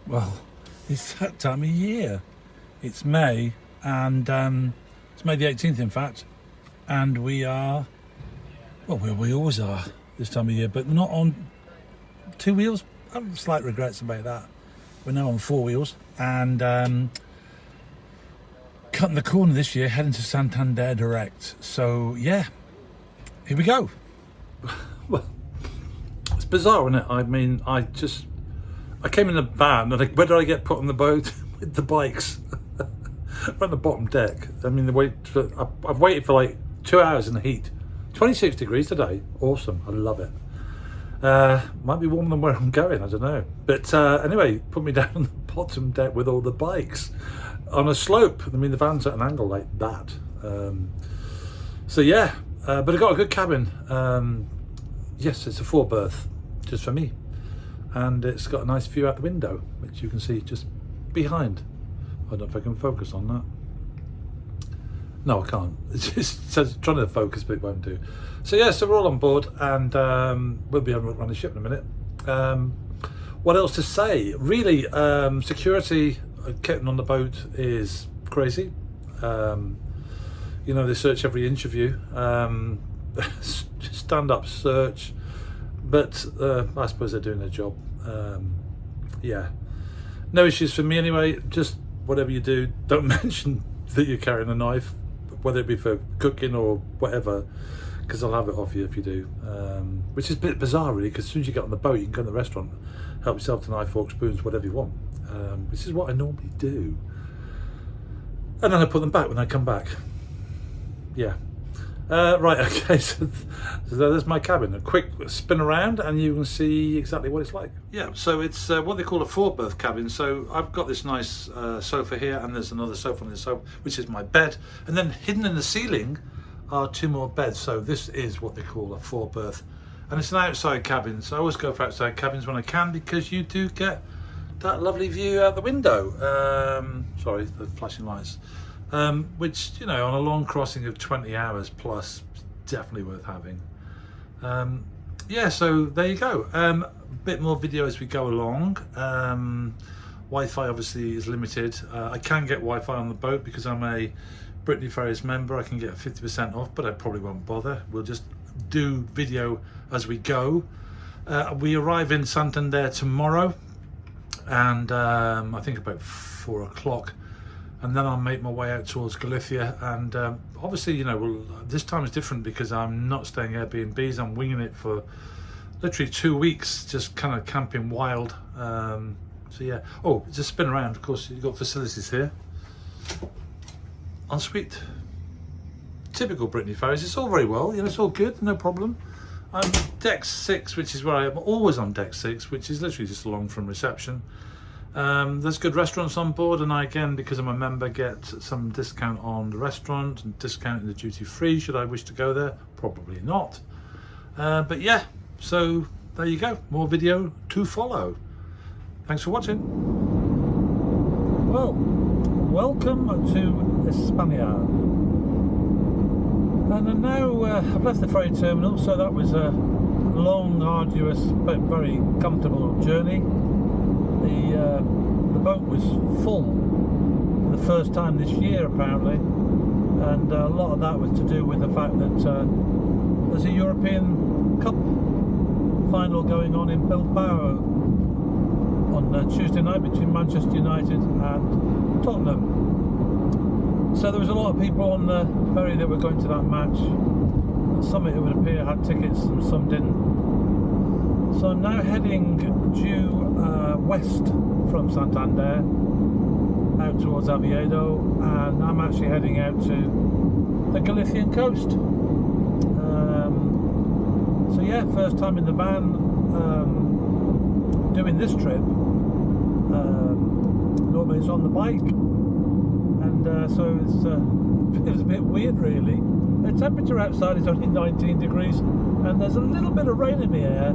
Well, it's that time of year. It's May, and it's May the 18th, in fact, and we are, well, where we always are this time of year, but not on two wheels. I have slight regrets about that. We're now on four wheels, and cutting the corner this year, heading to Santander direct. So, yeah, here we go. Well, it's bizarre, isn't it? I mean, I came in a van, and where did I get put on the boat? With the bikes. On the bottom deck. I mean, I've waited for like 2 hours in the heat. 26 degrees today. Awesome. I love it. Might be warmer than where I'm going, I don't know. But anyway, put me down on the bottom deck with all the bikes on a slope. I mean, the van's at an angle like that. So yeah, but I got a good cabin. Yes, it's a 4-berth, just for me. And it's got a nice view out the window, which you can see just behind. I don't know if I can focus on that. No, I can't. It's just says trying to focus, but it won't do. So yeah, so we're all on board, and we'll be on the ship in a minute. What else to say? Really, security getting on the boat is crazy. You know, they search every inch of you. Stand-up search. But I suppose they're doing their job. Yeah, no issues for me anyway. Just whatever you do, don't mention that you're carrying a knife, whether it be for cooking or whatever, because I'll have it off you if you do. Which is a bit bizarre, really, because as soon as you get on the boat, you can go to the restaurant, help yourself to knife, fork, spoons, whatever you want. Which is what I normally do. And then I put them back when I come back. Yeah. Right, okay, so there's my cabin. A quick spin around and you can see exactly what it's like. Yeah, so it's what they call a 4-berth cabin. So I've got this nice sofa here, and there's another sofa on this sofa, which is my bed. And then hidden in the ceiling are 2 more beds. So this is what they call a 4-berth. And it's an outside cabin. So I always go for outside cabins when I can, because you do get that lovely view out the window. Sorry, the flashing lights. Which, you know, on a long crossing of 20 hours plus, definitely worth having. Yeah, so there you go. A bit more video as we go along. Wi-Fi obviously is limited. I can get Wi-Fi on the boat because I'm a Brittany Ferries member. I can get 50% off, but I probably won't bother. We'll just do video as we go. We arrive in Santander tomorrow, and I think about 4 o'clock. And then I'll make my way out towards Galicia, and obviously, you know, this time is different because I'm not staying Airbnbs. I'm winging it for literally 2 weeks, just kind of camping wild. So yeah. Oh, just spin around. Of course, you've got facilities here. Ensuite, typical Brittany Ferries. It's all very well. You know, it's all good, no problem. I'm deck 6, which is where I am always on deck 6, which is literally just along from reception. There's good restaurants on board, and I, again, because I'm a member, get some discount on the restaurant and discount in the duty free should I wish to go there. Probably not, but yeah, so there you go, more video to follow. Thanks for watching. Well, welcome to España, and now I've left the ferry terminal, so that was a long, arduous but very comfortable journey. The boat was full for the first time this year, apparently, and a lot of that was to do with the fact that there's a European Cup final going on in Bilbao on Tuesday night between Manchester United and Tottenham. So there was a lot of people on the ferry that were going to that match. Some, it would appear, had tickets and some didn't. So I'm now heading due west from Santander out towards Oviedo, and I'm actually heading out to the Galician coast. So yeah, first time in the van doing this trip. Normally it's on the bike, and so it was a bit weird, really. The temperature outside is only 19 degrees and there's a little bit of rain in the air.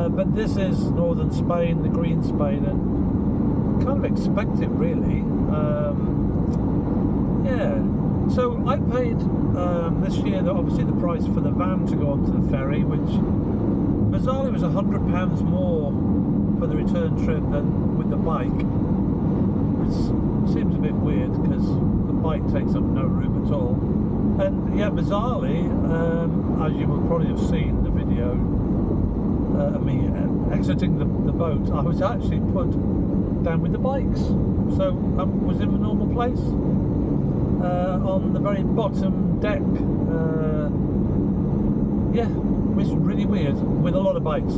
But this is northern Spain, the green Spain, and kind of expect it, really. Yeah, so I paid this year, obviously, the price for the van to go onto the ferry, which bizarrely was £100 more for the return trip than with the bike, which seems a bit weird because the bike takes up no room at all. And yeah, bizarrely, as you will probably have seen the video of me exiting the boat, I was actually put down with the bikes, so I was in the normal place on the very bottom deck. Yeah, it was really weird, with a lot of bikes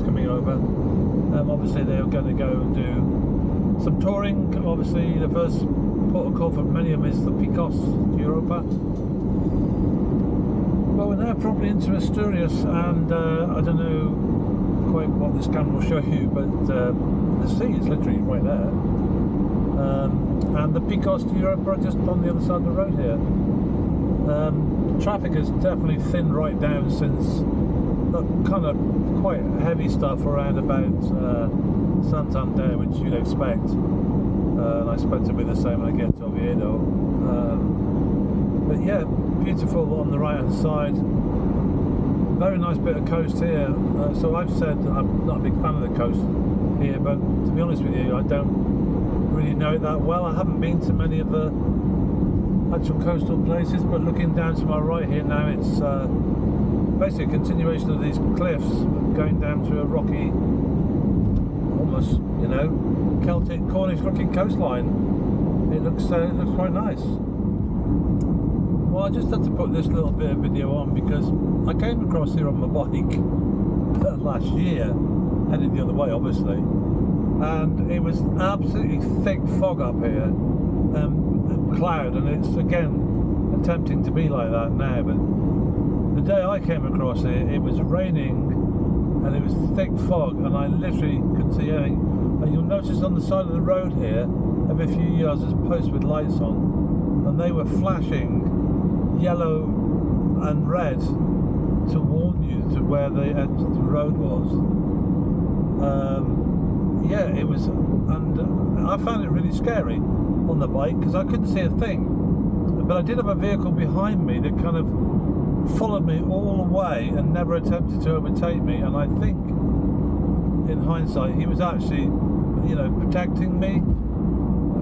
coming over. Obviously they were going to go and do some touring. Obviously the first port of call for many of them is the Picos de Europa. Well, we're now probably into Asturias, and I don't know quite what this camera will show you, but the sea is literally right there, and the Picos de Europa are just on the other side of the road here. Traffic has definitely thinned right down since the kind of quite heavy stuff around about Santander, which you'd expect, and I expect to be the same when I get to Oviedo. But yeah, beautiful on the right hand side, very nice bit of coast here. So I've said I'm not a big fan of the coast here, but to be honest with you, I don't really know it that well. I haven't been to many of the actual coastal places, but looking down to my right here now, it's basically a continuation of these cliffs going down to a rocky, almost, you know, Celtic, Cornish looking coastline. It looks quite nice. Well, I just had to put this little bit of video on because I came across here on my bike last year, headed the other way obviously, and it was absolutely thick fog up here, cloud, and it's again attempting to be like that now. But the day I came across it, it was raining and it was thick fog, and I literally couldn't see anything. And you'll notice on the side of the road here, every few yards there's posts with lights on, and they were flashing yellow and red to warn you to where the end of the road was. Yeah, it was, and I found it really scary on the bike because I couldn't see a thing, but I did have a vehicle behind me that kind of followed me all the way and never attempted to overtake me, and I think in hindsight he was actually, you know, protecting me,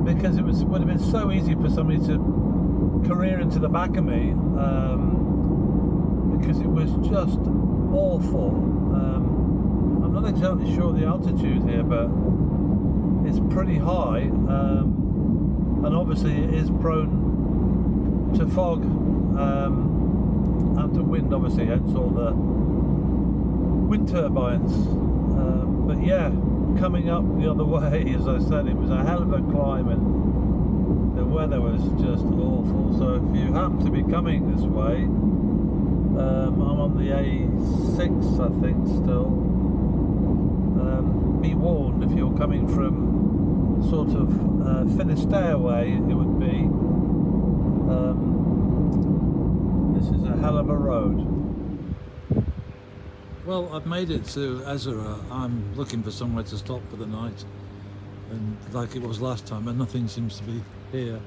because it would have been so easy for somebody to career into the back of me, because it was just awful. I'm not exactly sure the altitude here, but it's pretty high, and obviously it is prone to fog and to wind, obviously, hence all the wind turbines. But yeah, coming up the other way, as I said, it was a hell of a climb, and the weather was just awful. So if you happen to be coming this way, I'm on the A6 I think still, be warned if you're coming from sort of Finisterre way, it would be, this is a hell of a road. Well, I've made it to Ezra. I'm looking for somewhere to stop for the night, and like it was last time, and nothing seems to be here.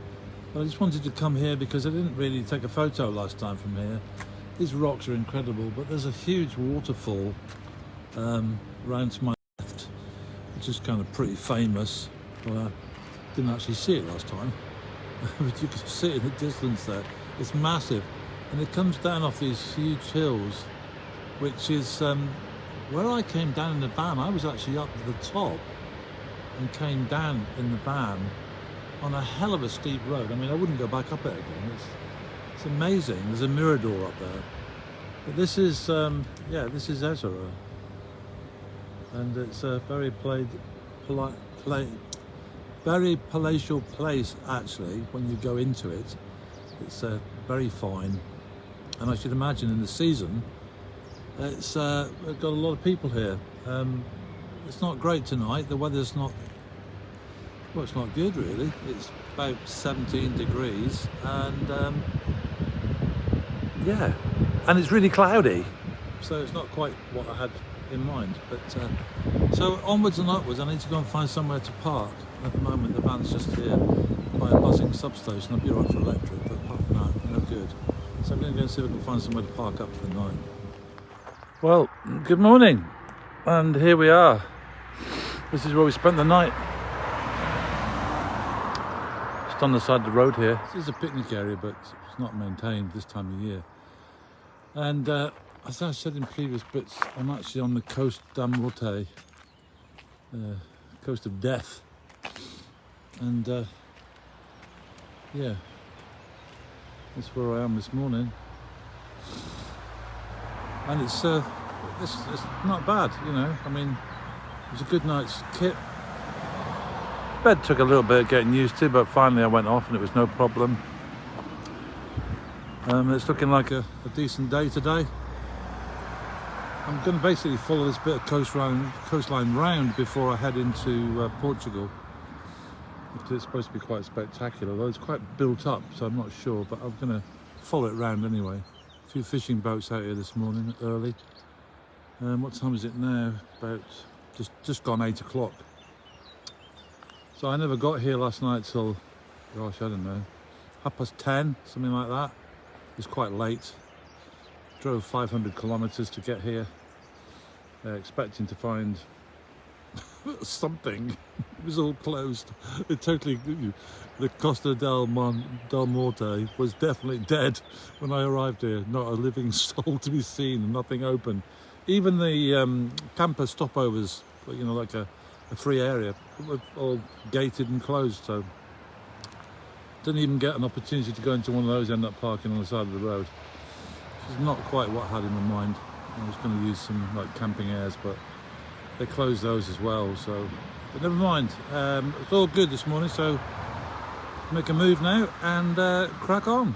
But I just wanted to come here because I didn't really take a photo last time from here. These rocks are incredible, but there's a huge waterfall round to my left, which is kind of pretty famous. Well, I didn't actually see it last time, but you can see it in the distance there. It's massive, and it comes down off these huge hills, which is where I came down in the van. I was actually up to the top and came down in the van on a hell of a steep road. I mean, I wouldn't go back up it again. It's amazing. There's a mirador up there. But this is, yeah, this is Ezra, and it's a very very palatial place actually. When you go into it, it's very fine, and I should imagine in the season, it's got a lot of people here. It's not great tonight. The weather's not, well, it's not good really. It's about 17 degrees, and yeah, and it's really cloudy, so it's not quite what I had in mind. But so onwards and upwards, I need to go and find somewhere to park. At the moment the van's just here by a buzzing substation. I'll be right for electric, but apart from that, no good. So I'm going to go and see if I can find somewhere to park up for the night. Well, good morning, and here we are. This is where we spent the night. Just on the side of the road here. This is a picnic area, but it's not maintained this time of year. And as I said in previous bits, I'm actually on the Coast da Morte, coast of death. And yeah, that's where I am this morning. And it's not bad, you know. I mean, it was a good night's kit. Bed took a little bit of getting used to, but finally I went off and it was no problem. It's looking like a decent day today. I'm going to basically follow this bit of coastline round before I head into Portugal. It's supposed to be quite spectacular, though it's quite built up, so I'm not sure, but I'm going to follow it round anyway. A few fishing boats out here this morning, early. What time is it now? About just gone 8 o'clock. So I never got here last night till, gosh, I don't know, 10:30, something like that. It was quite late. Drove 500 kilometres to get here, expecting to find something. It was all closed. It totally, the Costa del Morte was definitely dead when I arrived here. Not a living soul to be seen, nothing open. Even the camper stopovers, you know, like a free area, were all gated and closed, so didn't even get an opportunity to go into one of those, end up parking on the side of the road. Which is not quite what I had in my mind. I was going to use some like camping airs, but they closed those as well, so, but never mind. It's all good this morning, so make a move now and crack on.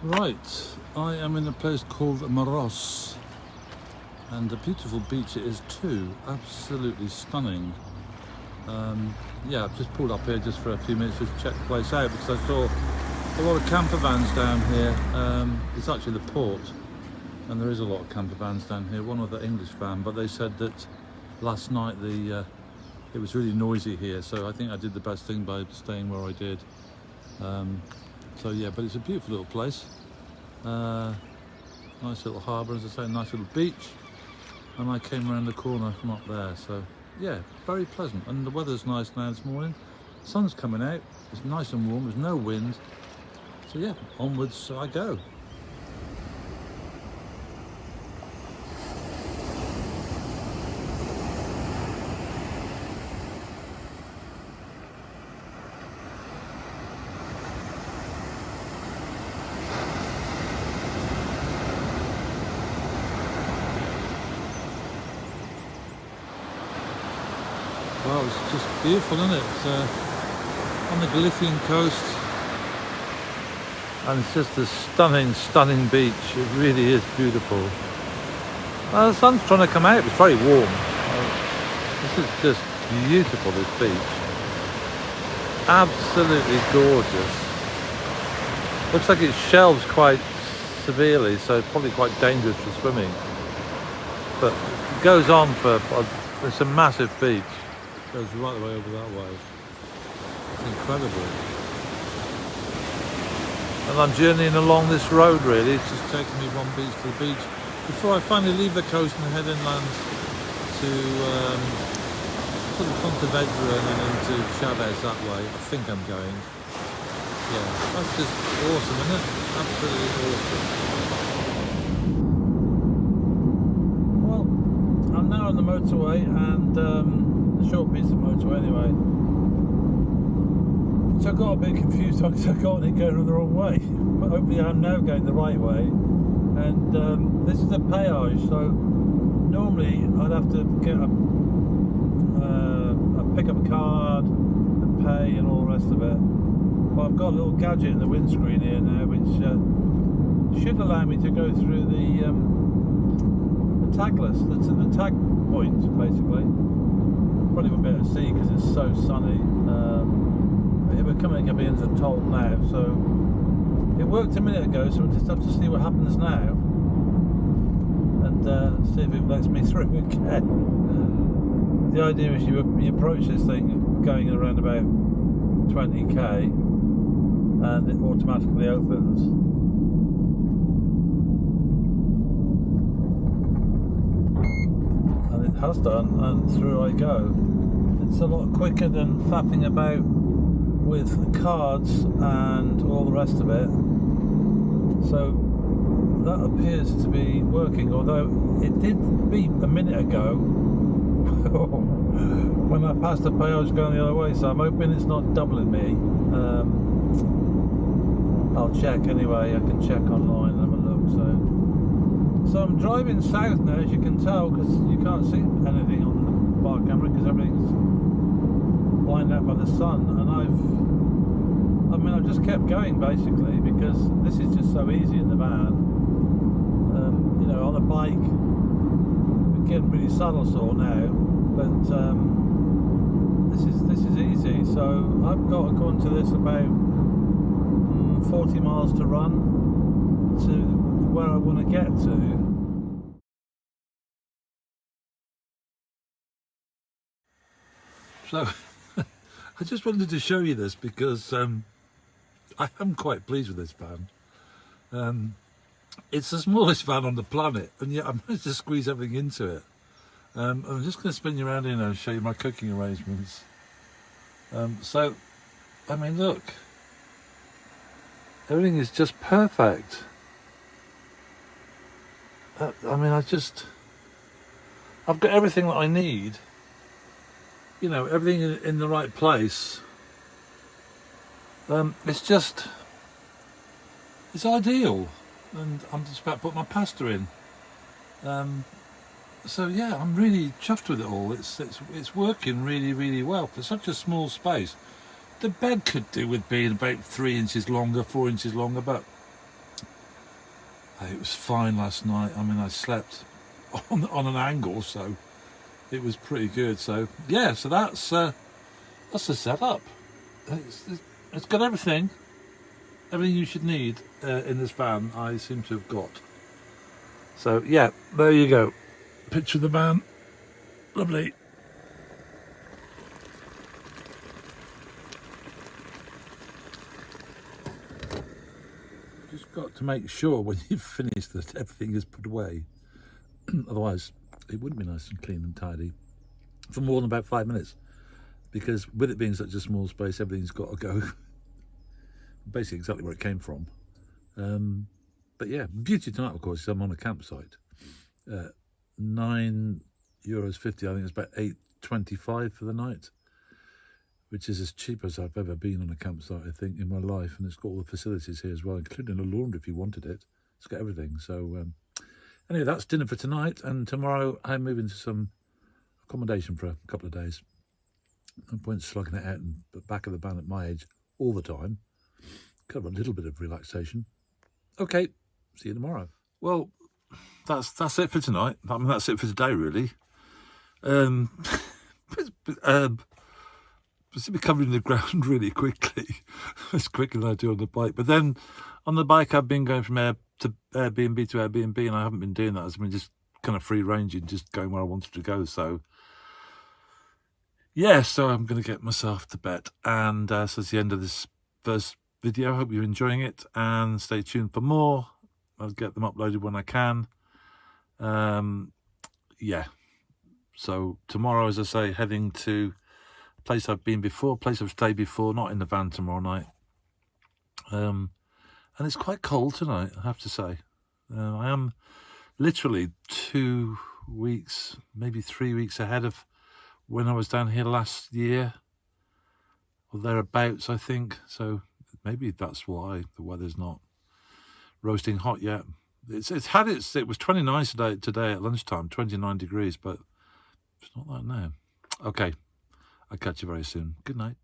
Right, I am in a place called Maros, and a beautiful beach it is too, absolutely stunning. Yeah, I've just pulled up here just for a few minutes just to check the place out, because I saw a lot of camper vans down here. It's actually the port, and there is a lot of camper vans down here. One other English van, but they said that last night it was really noisy here, so I think I did the best thing by staying where I did. So yeah, but it's a beautiful little place. Nice little harbour, as I say, nice little beach. And I came around the corner from up there, so yeah, very pleasant. And the weather's nice now this morning. The sun's coming out, it's nice and warm, there's no wind. So yeah, onwards I go. Well, it's just beautiful, isn't it? It's on the Galician coast, and it's just a stunning beach. It really is beautiful. The sun's trying to come out, it's very warm. This is just beautiful, this beach. Absolutely gorgeous. Looks like it shelves quite severely, so it's probably quite dangerous for swimming. But it goes on for, it's a massive beach. Goes right the way over that way. It's incredible. And I'm journeying along this road really. It's just taking me one beach to the beach before I finally leave the coast and head inland to sort of Pontevedra and then into Chavez that way. I think I'm going. Yeah, that's just awesome, isn't it? Absolutely awesome. Well, I'm now on the motorway, and short piece of motorway anyway. So I got a bit confused because I got it going the wrong way, but hopefully I'm now going the right way. And this is a péage, so normally I'd have to get pick up a card and pay and all the rest of it. But I've got a little gadget in the windscreen here now, which should allow me to go through the tag list that's at the tag point, basically. Probably won't be able to see because it's so sunny. We're coming up into the toll now, so it worked a minute ago, so we'll just have to see what happens now and see if it lets me through again. The idea is you approach this thing going around about 20k and it automatically opens. And it has done, and through I go. It's a lot quicker than faffing about with cards and all the rest of it. So that appears to be working, although it did beep a minute ago when I passed the peage going the other way, so I'm hoping it's not doubling me. I'll check anyway. I can check online and have a look. So I'm driving south now, as you can tell, because you can't see anything on the bar camera because everything's blinded out by the sun. And I've just kept going basically because this is just so easy in the van. You know, on a bike we're getting pretty saddle sore now, but this is easy. So I've got, according to this, about 40 miles to run to where I want to get to. So I just wanted to show you this because I am quite pleased with this van. It's the smallest van on the planet, and yet I managed to squeeze everything into it. I'm just going to spin you around here now and show you my cooking arrangements. So, I mean, look, everything is just perfect. I've got everything that I need. You know, everything in the right place. It's ideal. And I'm just about to put my pasta in. So yeah, I'm really chuffed with it all. It's working really, really well for such a small space. The bed could do with being about 3 inches longer, 4 inches longer, but it was fine last night. I mean, I slept on an angle, so it was pretty good. So yeah, so that's the setup. It's got everything you should need in this van. I seem to have got. So yeah, there you go. Picture of the van. Lovely. Just got to make sure when you've finished that everything is put away. Otherwise, it wouldn't be nice and clean and tidy for more than about 5 minutes. Because with it being such a small space, everything's got to go. Basically exactly where it came from. But yeah, beauty tonight, of course, is I'm on a campsite. €9.50, I think it's about $8.25 for the night, which is as cheap as I've ever been on a campsite, I think, in my life. And it's got all the facilities here as well, including a laundry if you wanted it. It's got everything. So anyway, that's dinner for tonight, and tomorrow I'm moving to some accommodation for a couple of days. No point slugging it out in the back of the van at my age all the time. Could have a little bit of relaxation. Okay, see you tomorrow. Well, that's it for tonight. I mean, that's it for today, really. It's covering the ground really quickly. It's quicker than I do on the bike. But then on the bike, I've been going from Airbnb to Airbnb, and I haven't been doing that. I've been just kind of free ranging, just going where I wanted to go. So yeah, so I'm going to get myself to bed. And so it's the end of this first video. I hope you're enjoying it, and stay tuned for more. I'll get them uploaded when I can. Yeah, so tomorrow, as I say, heading to a place I've been before, a place I've stayed before, not in the van tomorrow night. And it's quite cold tonight, I have to say. I am literally 2 weeks, maybe 3 weeks ahead of when I was down here last year, or thereabouts, I think. So maybe that's why the weather's not roasting hot yet. It was 29 today at lunchtime, 29 degrees, but it's not like now. Okay, I'll catch you very soon. Good night.